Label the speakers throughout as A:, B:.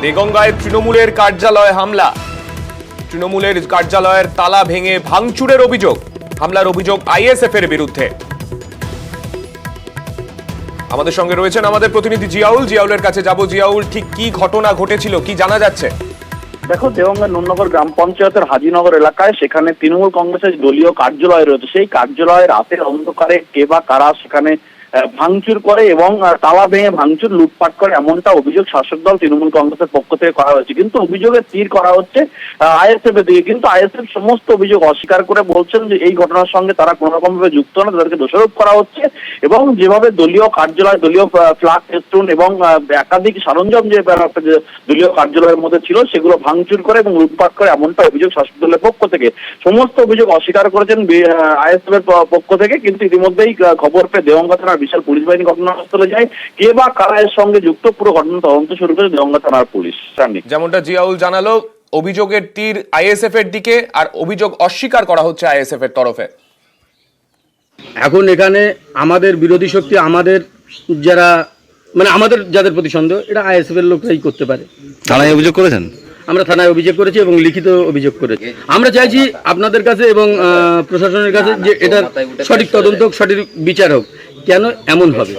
A: দেগঙ্গায় তৃণমূলের কার্যালয়ে হামলা। তৃণমূলের কার্যালয়ের তালা ভেঙে ভাঙচুরের অভিযোগ। হামলার অভিযোগ আইএসএফ এর বিরুদ্ধে। আমাদের সঙ্গে রয়েছেন আমাদের প্রতিনিধি জিয়াউল। জিয়াউলের কাছে যাব। জিয়াউল, ঠিক কি ঘটনা ঘটেছিল, কি জানা যাচ্ছে?
B: দেখো, দেওঙ্গা নুননগর গ্রাম পঞ্চায়েতের হাজিনগর এলাকায় সেখানে তৃণমূল কংগ্রেসের দলীয় কার্যালয় রয়েছে। সেই কার্যালয়ে রাতের অন্ধকারে কে বা কারা সেখানে ভাঙচুর করে এবং তালা ভেঙে ভাঙচুর লুটপাট করে, এমনটা অভিযোগ শাসক দল তৃণমূল কংগ্রেসের পক্ষ থেকে করা হয়েছে। কিন্তু অভিযোগের তীর করা হচ্ছে আইএসএফ এর দিকে। কিন্তু আইএসএফ সমস্ত অভিযোগ অস্বীকার করে বলছেন যে এই ঘটনার সঙ্গে তারা কোনো রকম ভাবে যুক্ত না, তাদেরকে দোষারোপ করা হচ্ছে। এবং যেভাবে দলীয় কার্যালয়, দলীয় ফ্ল্যাগ ফেস্টুন এবং একাধিক সরঞ্জাম যে দলীয় কার্যালয়ের মধ্যে ছিল সেগুলো ভাঙচুর করে এবং লুটপাট করে, এমনটা অভিযোগ শাসক দলের পক্ষ থেকে। সমস্ত অভিযোগ অস্বীকার করেছেন আইএসএফ এর পক্ষ থেকে। কিন্তু ইতিমধ্যেই খবর পেয়ে দেওঙ্গা থানার বিশাল পুলিশ বাহিনী ঘটনাস্থলে যায়। কে বা কারা এর সঙ্গে যুক্ত, পুরো ঘটনা তদন্ত শুরু করেছে দেওঙ্গা থানার পুলিশ।
A: যেমনটা জিয়াউল জানালো, অভিযোগের তীর আইএসএফ এর দিকে, আর অভিযোগ অস্বীকার করা হচ্ছে আইএসএফ এর তরফে।
C: এখন এখানে আমাদের বিরোধী শক্তি, আমাদের যারা আমাদের যাদের প্রতি সন্দেহ, এটা আইএসএফ এর লোকরাই করতে পারে।
D: থানায় অভিযোগ করেছেন?
C: আমরা থানায় অভিযোগ করেছি এবং লিখিত অভিযোগ করেছি। আমরা চাইছি আপনাদের কাছে এবং প্রশাসনের কাছে যে এটার সঠিক তদন্ত হোক, সঠিক বিচার হোক। কেন এমন হবে?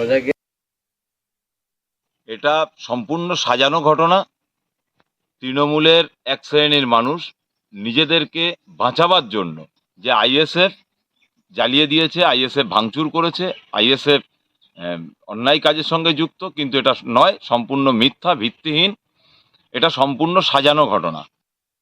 E: এটা সম্পূর্ণ সাজানো ঘটনা। তৃণমূলের এক শ্রেণীর মানুষ নিজেদেরকে বাঁচাবার জন্য যে আইএসএফ জ্বালিয়ে দিয়েছে, আইএসএফ ভাঙচুর করেছে, আইএসএফ অন্যায় কাজের সঙ্গে যুক্ত, কিন্তু এটা নয়, সম্পূর্ণ মিথ্যা, ভিত্তিহীন। এটা সম্পূর্ণ সাজানো ঘটনা।